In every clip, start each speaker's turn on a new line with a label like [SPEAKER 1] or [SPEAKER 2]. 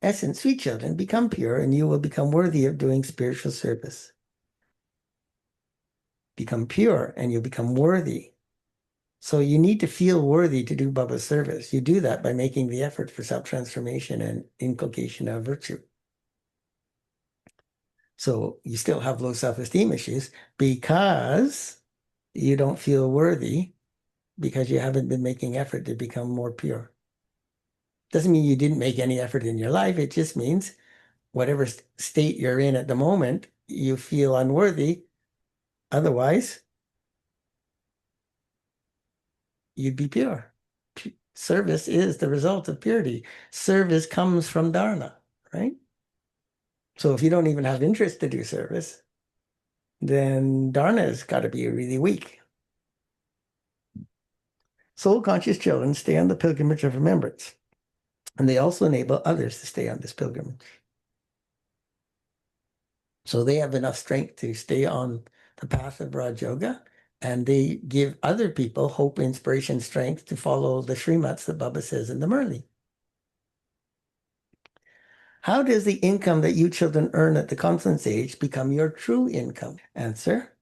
[SPEAKER 1] essence, sweet children, become pure and you will become worthy of doing spiritual service. Become pure and you become worthy. So you need to feel worthy to do Baba's service. You do that by making the effort for self-transformation and inculcation of virtue. So you still have low self-esteem issues because you don't feel worthy because you haven't been making effort to become more pure. Doesn't mean you didn't make any effort in your life. It just means whatever state you're in at the moment, you feel unworthy. Otherwise, you'd be pure. Service is the result of purity. Service comes from dharma, right? So if you don't even have interest to do service, then dharma has got to be really weak. Soul conscious children stay on the pilgrimage of remembrance, and they also enable others to stay on this pilgrimage. So they have enough strength to stay on the path of Raj Yoga, and they give other people hope, inspiration, strength to follow the Srimats that Baba says in the Murli. How does the income that you children earn at the confluence age become your true income? Answer: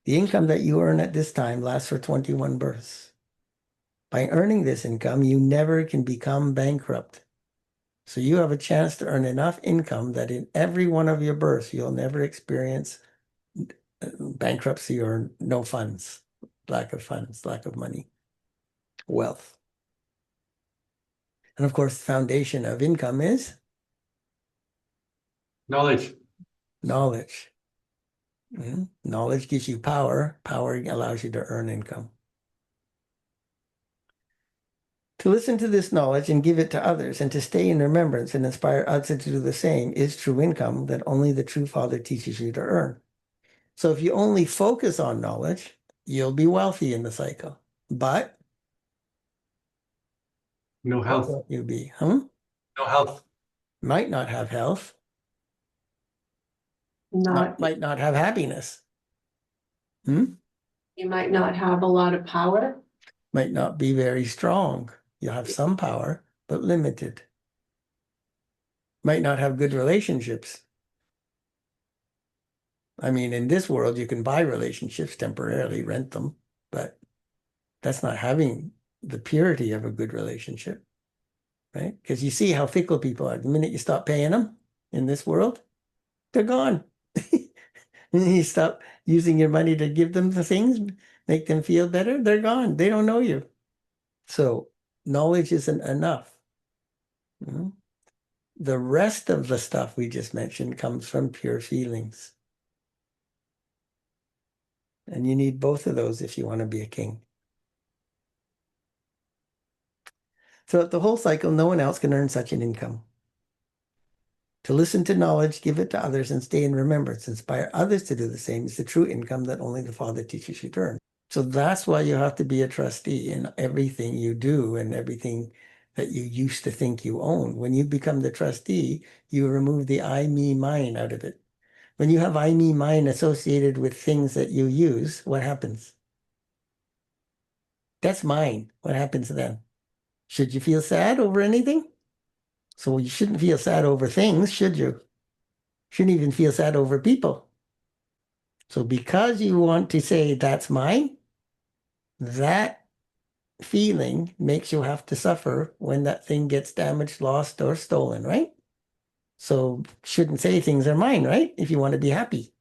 [SPEAKER 1] the income that you earn at this time lasts for 21 births. By earning this income, you never can become bankrupt. So you have a chance to earn enough income that in every one of your births, you'll never experience bankruptcy or no funds, lack of money, wealth. And of course, the foundation of income is
[SPEAKER 2] knowledge.
[SPEAKER 1] Knowledge. Knowledge gives you power. Power allows you to earn income. To listen to this knowledge and give it to others and to stay in remembrance and inspire others to do the same is true income that only the true Father teaches you to earn. So if you only focus on knowledge, you'll be wealthy in the cycle. But
[SPEAKER 2] no health.
[SPEAKER 1] What will you be?
[SPEAKER 2] No health.
[SPEAKER 1] Might not have health. Might not have happiness.
[SPEAKER 3] You might not have a lot of power.
[SPEAKER 1] Might not be very strong. You have some power, but limited. Might not have good relationships. I mean, in this world, you can buy relationships temporarily, rent them, but that's not having the purity of a good relationship, right? Because you see how fickle people are. The minute you stop paying them in this world, they're gone. You stop using your money to give them the things, make them feel better, they're gone. They don't know you. So knowledge isn't enough. The rest of the stuff we just mentioned comes from pure feelings. And you need both of those if you want to be a king. Throughout the whole cycle, no one else can earn such an income. To listen to knowledge, give it to others, and stay in remembrance, inspire others to do the same is the true income that only the Father teaches you to earn. So that's why you have to be a trustee in everything you do and everything that you used to think you own. When you become the trustee, you remove the I, me, mine out of it. When you have I, me, mine associated with things that you use, what happens? That's mine. What happens then? Should you feel sad over anything? So you shouldn't feel sad over things, should you? Shouldn't even feel sad over people. So because you want to say that's mine, that feeling makes you have to suffer when that thing gets damaged, lost, or stolen, right? So shouldn't say things are mine, right? If you want to be happy.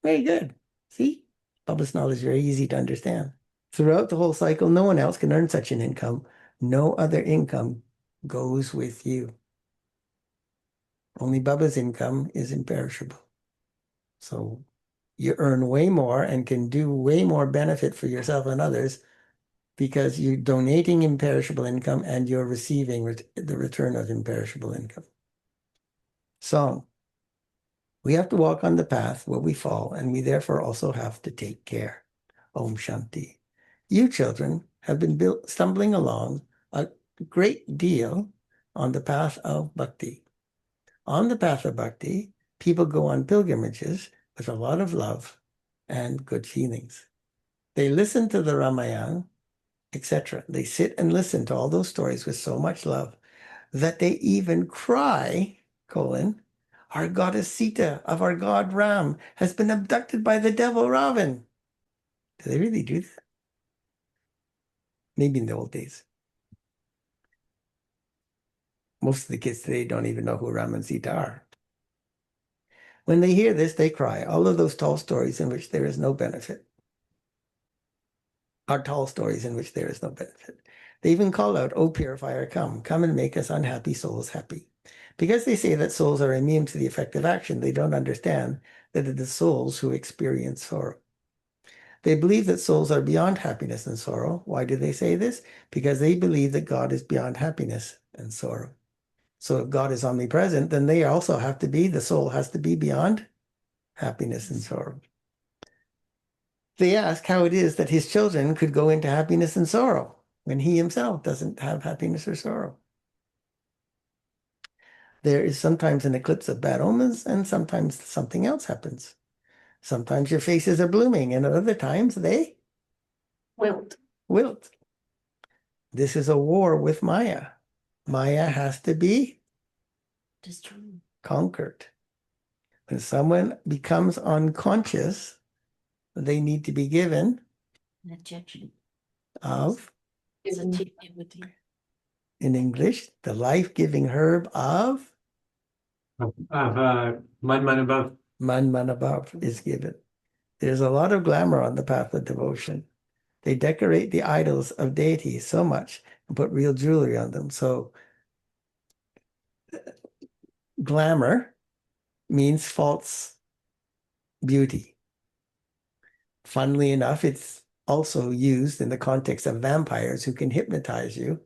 [SPEAKER 1] Very good. See? Baba's knowledge is very easy to understand. Throughout the whole cycle, no one else can earn such an income. No other income goes with you. Only Baba's income is imperishable. So you earn way more and can do way more benefit for yourself and others because you're donating imperishable income and you're receiving the return of imperishable income. Song. We have to walk on the path where we fall, and we therefore also have to take care. Om Shanti. You children have been stumbling along a great deal on the path of bhakti. On the path of bhakti, people go on pilgrimages with a lot of love and good feelings. They listen to the Ramayana, etc. They sit and listen to all those stories with so much love that they even cry, our goddess Sita of our god Ram has been abducted by the devil Ravan. Do they really do that? Maybe in the old days. Most of the kids today don't even know who Ram and Sita are. When they hear this, they cry. All of those tall stories in which there is no benefit are tall stories in which there is no benefit. They even call out, "O purifier, come and make us unhappy souls happy." Because they say that souls are immune to the effect of action, they don't understand that it is souls who experience sorrow. They believe that souls are beyond happiness and sorrow. Why do they say this? Because they believe that God is beyond happiness and sorrow. So if God is omnipresent, then they also have to be, the soul has to be beyond happiness and sorrow. They ask how it is that his children could go into happiness and sorrow when he himself doesn't have happiness or sorrow. There is sometimes an eclipse of bad omens, and sometimes something else happens. Sometimes your faces are blooming, and at other times they wilt. This is a war with Maya. Maya has to be
[SPEAKER 3] Destroyed.
[SPEAKER 1] conquered. When someone becomes unconscious, they need to be given of, in English, the life-giving herb of
[SPEAKER 2] Man above.
[SPEAKER 1] Man above is given. There's a lot of glamour on the path of devotion. They decorate the idols of deities so much and put real jewelry on them. So glamour means false beauty. Funnily enough, it's also used in the context of vampires who can hypnotize you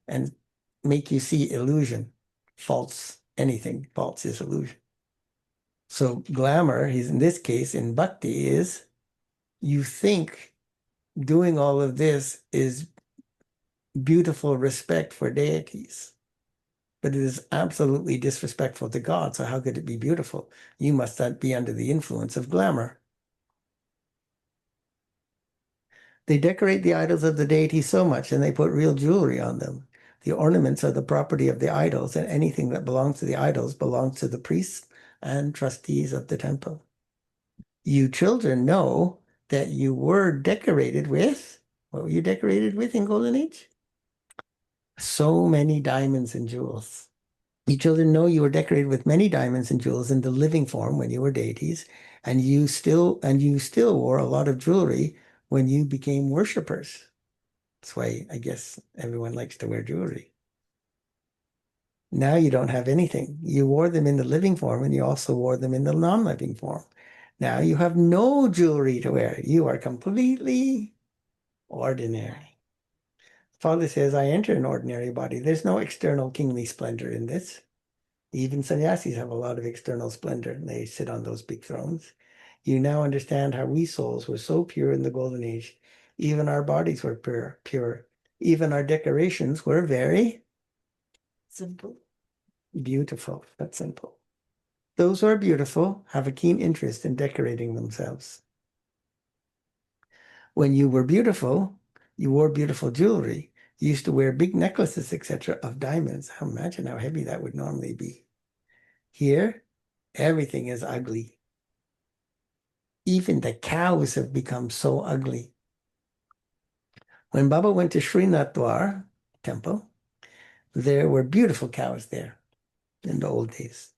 [SPEAKER 1] and make you see illusion. False, anything false is illusion. So glamour, in this case, in bhakti, is you think doing all of this is beautiful respect for deities, but it is absolutely disrespectful to God. So how could it be beautiful? You must not be under the influence of glamour. They decorate the idols of the deity so much and they put real jewelry on them. The ornaments are the property of the idols, and anything that belongs to the idols belongs to the priests and trustees of the temple. You children know that you were decorated with, what were you decorated with in Golden Age? So many diamonds and jewels. You children know you were decorated with many diamonds and jewels in the living form when you were deities, and you still wore a lot of jewelry when you became worshippers. That's why I guess everyone likes to wear jewelry. Now you don't have anything. You wore them in the living form, and you also wore them in the non-living form. Now you have no jewelry to wear. You are completely ordinary. Father says, I enter an ordinary body. There's no external kingly splendor in this. Even sannyasis have a lot of external splendor, and they sit on those big thrones. You now understand how we souls were so pure in the Golden Age. Even our bodies were pure. Even our decorations were very
[SPEAKER 3] Simple.
[SPEAKER 1] beautiful, but simple. Those who are beautiful have a keen interest in decorating themselves. When you were beautiful, you wore beautiful jewelry. You used to wear big necklaces, etc., of diamonds. Imagine how heavy that would normally be. Here, everything is ugly. Even the cows have become so ugly. When Baba went to Srinath temple, there were beautiful cows there in the old days.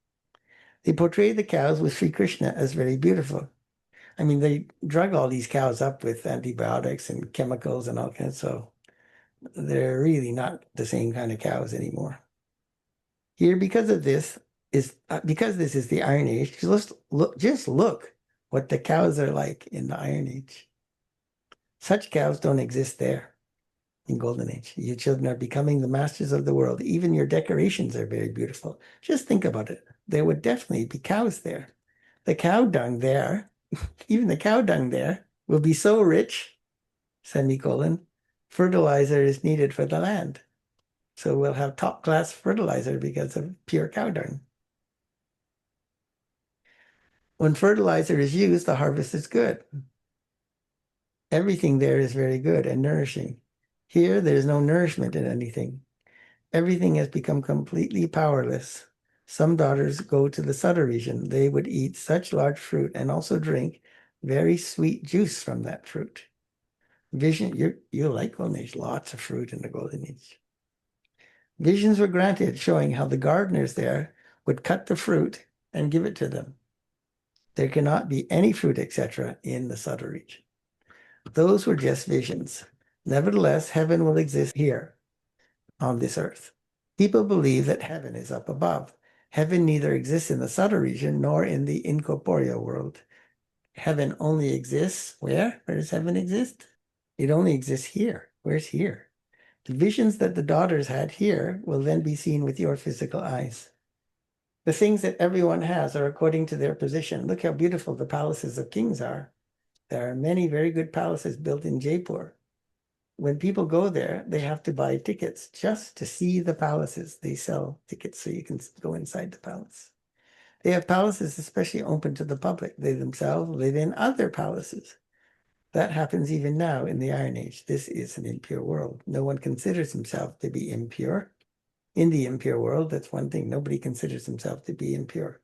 [SPEAKER 1] They portrayed the cows with Sri Krishna as very beautiful. I mean, they drug all these cows up with antibiotics and chemicals and all kinds, so they're really not the same kind of cows anymore. Here, because this is the Iron Age, just look what the cows are like in the Iron Age. Such cows don't exist there in Golden Age. You children are becoming the masters of the world. Even your decorations are very beautiful. Just think about it. There would definitely be cows there. The cow dung there, even the cow dung there, will be so rich, fertilizer is needed for the land. So we'll have top class fertilizer because of pure cow dung. When fertilizer is used, the harvest is good. Everything there is very good and nourishing. Here, there's no nourishment in anything. Everything has become completely powerless. Some daughters go to the Subtle region. They would eat such large fruit and also drink very sweet juice from that fruit. Vision, you like Golden Age, lots of fruit in the Golden Age. Visions were granted showing how the gardeners there would cut the fruit and give it to them. There cannot be any fruit, etc., in the Subtle region. Those were just visions. Nevertheless, heaven will exist here on this earth. People believe that heaven is up above. Heaven neither exists in the subtle region nor in the incorporeal world. Heaven only exists where? Where does heaven exist? It only exists here. Where's here? The visions that the daughters had here will then be seen with your physical eyes. The things that everyone has are according to their position. Look how beautiful the palaces of kings are. There are many very good palaces built in Jaipur. When people go there, they have to buy tickets just to see the palaces. They sell tickets so you can go inside the palace. They have palaces especially open to the public. They themselves live in other palaces. That happens even now in the Iron Age. This is an impure world. No one considers himself to be impure. In the impure world, that's one thing. Nobody considers himself to be impure.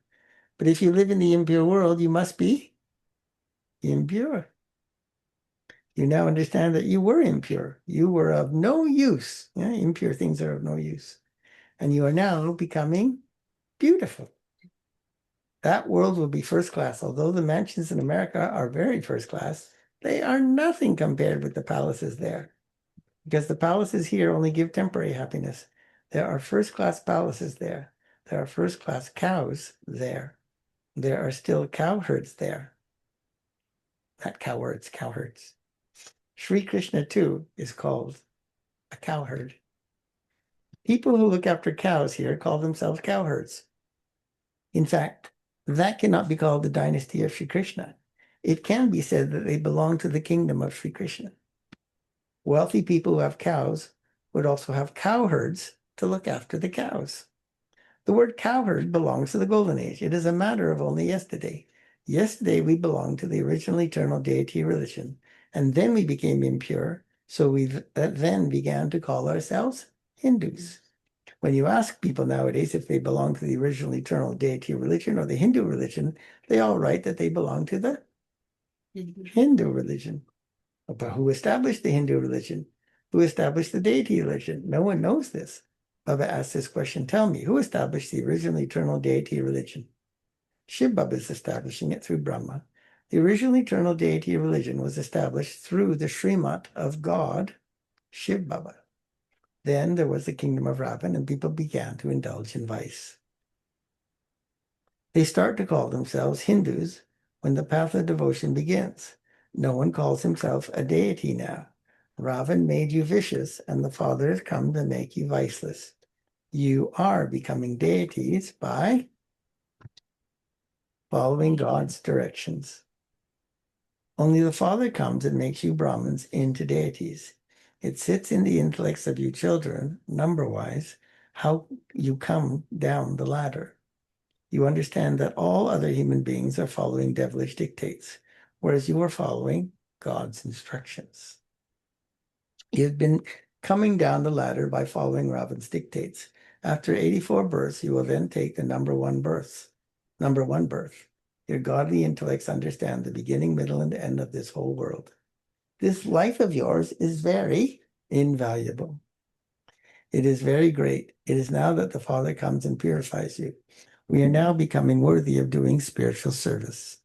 [SPEAKER 1] But if you live in the impure world, you must be impure. You now understand that you were impure. You were of no use. Yeah, impure things are of no use. And you are now becoming beautiful. That world will be first class. Although the mansions in America are very first class, they are nothing compared with the palaces there. Because the palaces here only give temporary happiness. There are first class palaces there. There are first class cows there. There are still cowherds there. Not cowherds, cowherds. Sri Krishna too is called a cowherd. People who look after cows here call themselves cowherds. In fact, that cannot be called the dynasty of Sri Krishna. It can be said that they belong to the kingdom of Sri Krishna. Wealthy people who have cows would also have cowherds to look after the cows. The word cowherd belongs to the Golden Age. It is a matter of only yesterday. Yesterday, we belonged to the original eternal deity religion, and then we became impure, so we then began to call ourselves Hindus. When you ask people nowadays if they belong to the original eternal deity religion or the Hindu religion, they all write that they belong to the Hindu religion. But who established the Hindu religion? Who established the deity religion? No one knows this. Baba asked this question, tell me, who established the original eternal deity religion? Shiv Baba is establishing it through Brahma. The original eternal deity religion was established through the Srimat of God, Shiv Baba. Then there was the kingdom of Ravan, and people began to indulge in vice. They start to call themselves Hindus when the path of devotion begins. No one calls himself a deity now. Ravan made you vicious, and the Father has come to make you viceless. You are becoming deities by following God's directions. Only the Father comes and makes you Brahmins into deities. It sits in the intellects of you children, number-wise, how you come down the ladder. You understand that all other human beings are following devilish dictates, whereas you are following God's instructions. You've been coming down the ladder by following Ravan's dictates. After 84 births, you will then take the number one birth. Your godly intellects understand the beginning, middle, and end of this whole world. This life of yours is very invaluable. It is very great. It is now that the Father comes and purifies you. We are now becoming worthy of doing spiritual service.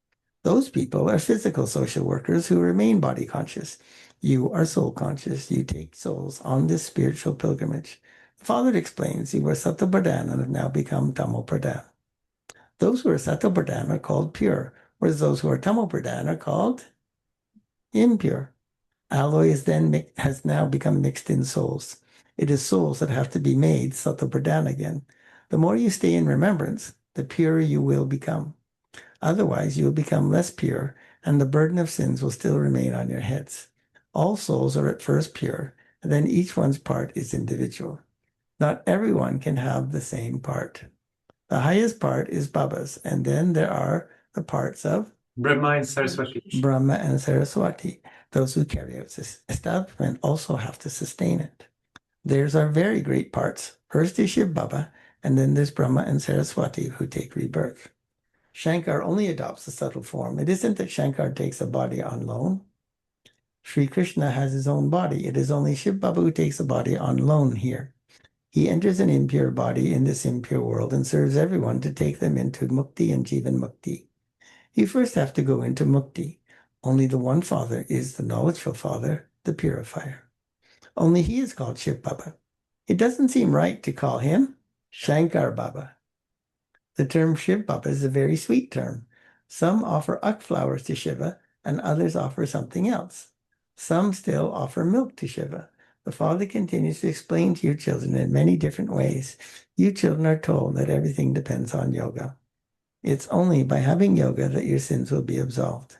[SPEAKER 1] Those people are physical social workers who remain body conscious. You are soul conscious. You take souls on this spiritual pilgrimage. The Father explains you were Sattva Pradhan and have now become Tamo Pradhan. Those who are Sattva Pradhan are called pure, whereas those who are Tamo Pradhan are called impure. Alloy has now become mixed in souls. It is souls that have to be made Sattva Pradhan again. The more you stay in remembrance, the purer you will become. Otherwise, you will become less pure, and the burden of sins will still remain on your heads. All souls are at first pure, and then each one's part is individual. Not everyone can have the same part. The highest part is Baba's, and then there are the parts of
[SPEAKER 2] Brahma and Saraswati.
[SPEAKER 1] Brahma and Saraswati. Those who carry out this establishment also have to sustain it. Theirs are very great parts. First is Shiv Baba, and then there's Brahma and Saraswati who take rebirth. Shankar only adopts a subtle form. It isn't that Shankar takes a body on loan. Sri Krishna has his own body. It is only Shiv Baba who takes a body on loan here. He enters an impure body in this impure world and serves everyone to take them into Mukti and Jivan Mukti. You first have to go into Mukti. Only the one Father is the knowledgeful Father, the purifier. Only he is called Shiv Baba. It doesn't seem right to call him Shankar Baba. The term Shiv Baba is a very sweet term. Some offer uk flowers to Shiva and others offer something else. Some still offer milk to Shiva. The Father continues to explain to you children in many different ways. You children are told that everything depends on yoga. It's only by having yoga that your sins will be absolved.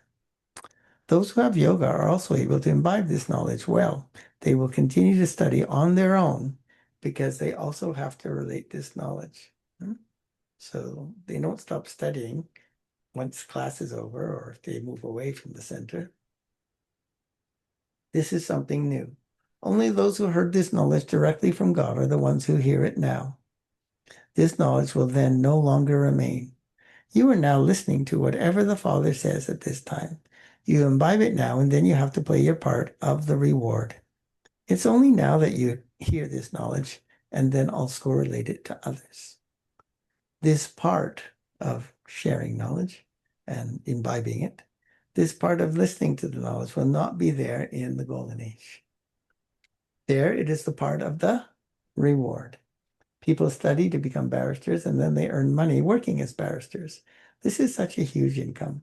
[SPEAKER 1] Those who have yoga are also able to imbibe this knowledge well. They will continue to study on their own because they also have to relate this knowledge. So they don't stop studying once class is over or if they move away from the center. This is something new. Only those who heard this knowledge directly from God are the ones who hear it now. This knowledge will then no longer remain. You are now listening to whatever the Father says at this time. You imbibe it now, and then you have to play your part of the reward. It's only now that you hear this knowledge and then also relate it to others. This part of sharing knowledge and imbibing it, this part of listening to the knowledge will not be there in the Golden Age. There it is the part of the reward. People study to become barristers and then they earn money working as barristers. This is such a huge income.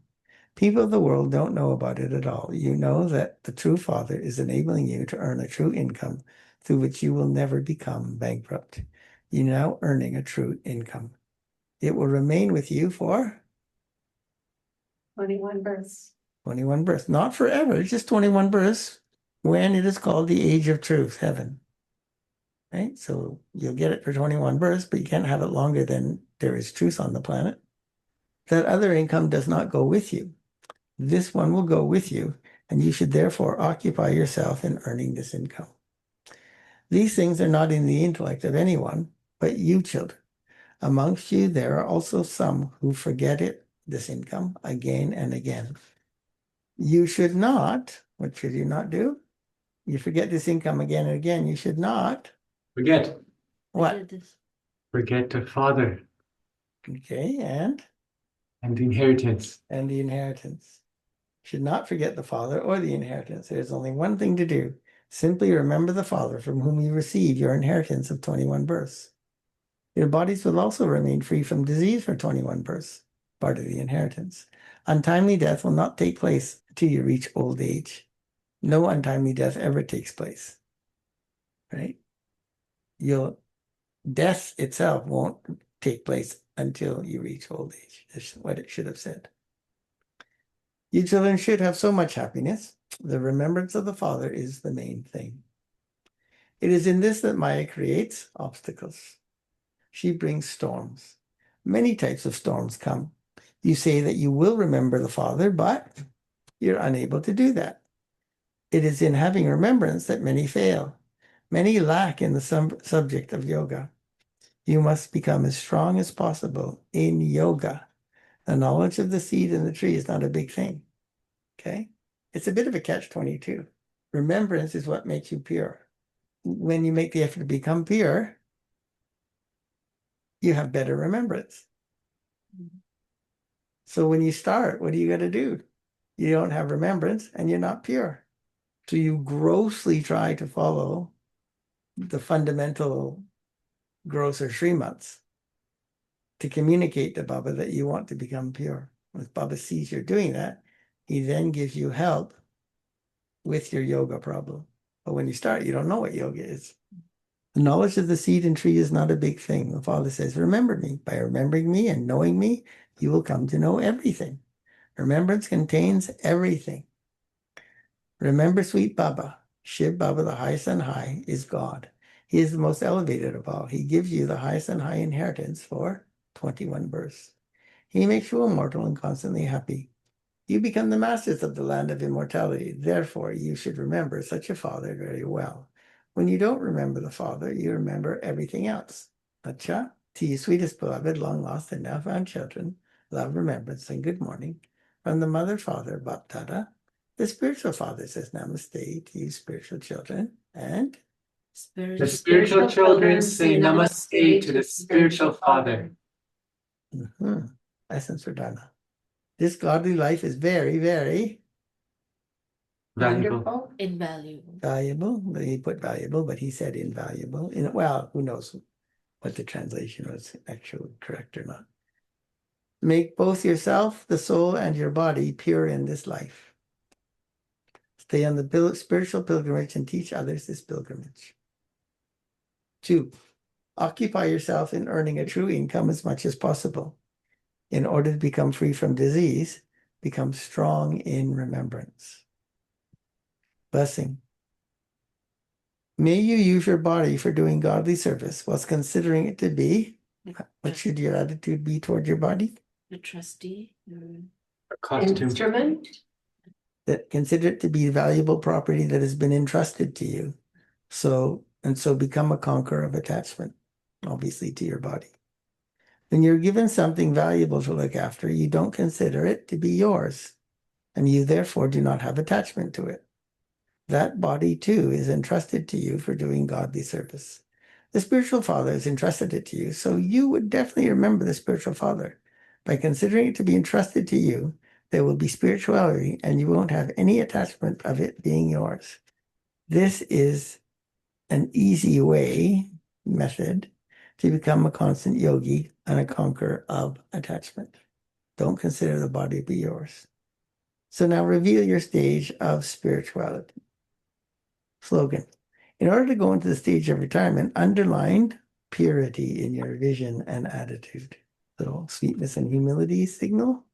[SPEAKER 1] People of the world don't know about it at all. You know that the true Father is enabling you to earn a true income through which you will never become bankrupt. You're now earning a true income. It will remain with you for
[SPEAKER 3] 21 births.
[SPEAKER 1] 21 births. Not forever, just 21 births when it is called the age of truth, heaven. Right? So you'll get it for 21 births, but you can't have it longer than there is truth on the planet. That other income does not go with you. This one will go with you, and you should therefore occupy yourself in earning this income. These things are not in the intellect of anyone, but you children. Amongst you, there are also some who forget it, this income, again and again. You should not, what should you not do? You forget this income again and again. You should not.
[SPEAKER 2] Forget.
[SPEAKER 1] What?
[SPEAKER 2] Forget the Father
[SPEAKER 1] Okay, and
[SPEAKER 2] and the inheritance.
[SPEAKER 1] and the inheritance. Should not forget the Father or the inheritance. There's only one thing to do. Simply remember the Father from whom you receive your inheritance of 21 births. Your bodies will also remain free from disease for 21 births, part of the inheritance. Untimely death will not take place until you reach old age. No untimely death ever takes place, right? Death itself won't take place until you reach old age. That's what it should have said. You children should have so much happiness. The remembrance of the Father is the main thing. It is in this that Maya creates obstacles. She brings storms. Many types of storms come. You say that you will remember the Father, but you're unable to do that. It is in having remembrance that many fail. Many lack in the subject of yoga. You must become as strong as possible in yoga. The knowledge of the seed and the tree is not a big thing. Okay? It's a bit of a catch-22. Remembrance is what makes you pure. When you make the effort to become pure, you have better remembrance. So when you start, what do you got to do? You don't have remembrance and you're not pure. So you grossly try to follow the fundamental grosser Srimats to communicate to Baba that you want to become pure. If Baba sees you're doing that, he then gives you help with your yoga problem. But when you start, you don't know what yoga is. The knowledge of the seed and tree is not a big thing. The Father says, remember me. By remembering me and knowing me, you will come to know everything. Remembrance contains everything. Remember sweet Baba. Shiv Baba, the highest and high, is God. He is the most elevated of all. He gives you the highest and high inheritance for 21 births. He makes you immortal and constantly happy. You become the masters of the land of immortality. Therefore, you should remember such a Father very well. When you don't remember the Father, you remember everything else. Acha, to you, sweetest beloved, long lost and now found children, love, remembrance, and good morning. From the Mother, Father, Baptada, the spiritual Father says namaste to you, spiritual children, and
[SPEAKER 2] The spiritual children say namaste to the spiritual father.
[SPEAKER 1] Essence for Dharma. This godly life is very, very
[SPEAKER 2] Valuable.
[SPEAKER 3] Wonderful.
[SPEAKER 4] Invaluable.
[SPEAKER 1] valuable. He put valuable, but he said invaluable. Well, who knows what the translation was actually correct or not. Make both yourself, the soul, and your body pure in this life. Stay on the spiritual pilgrimage and teach others this pilgrimage. 2. Occupy yourself in earning a true income as much as possible. In order to become free from disease, become strong in remembrance. Blessing. May you use your body for doing godly service whilst considering it to be, what should your attitude be toward your body?
[SPEAKER 4] The trustee.
[SPEAKER 2] A costume.
[SPEAKER 3] Instrument.
[SPEAKER 1] That consider it to be valuable property that has been entrusted to you. So become a conqueror of attachment, obviously, to your body. When you're given something valuable to look after, you don't consider it to be yours, and you therefore do not have attachment to it. That body, too, is entrusted to you for doing godly service. The spiritual father has entrusted it to you, so you would definitely remember the spiritual father. By considering it to be entrusted to you, there will be spirituality, and you won't have any attachment of it being yours. This is an easy method, to become a constant yogi and a conqueror of attachment. Don't consider the body to be yours. So now reveal your stage of spirituality. Slogan. In order to go into the stage of retirement, underline purity in your vision and attitude. Little sweetness and humility signal.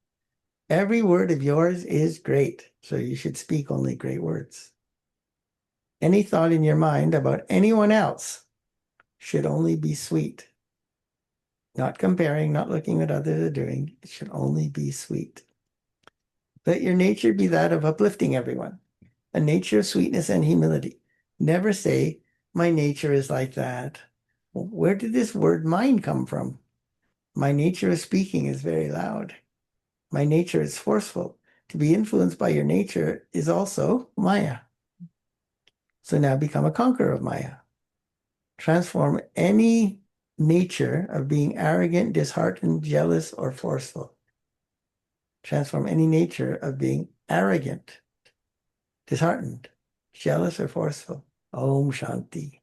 [SPEAKER 1] Every word of yours is great, so you should speak only great words. Any thought in your mind about anyone else should only be sweet. Not comparing, not looking at others are doing. It should only be sweet. Let your nature be that of uplifting everyone, a nature of sweetness and humility. Never say, my nature is like that. Well, where did this word mind come from? My nature of speaking is very loud. My nature is forceful. To be influenced by your nature is also Maya. So now become a conqueror of Maya. Transform any nature of being arrogant, disheartened, jealous, or forceful. Transform any nature of being arrogant, disheartened, jealous, or forceful. Om Shanti.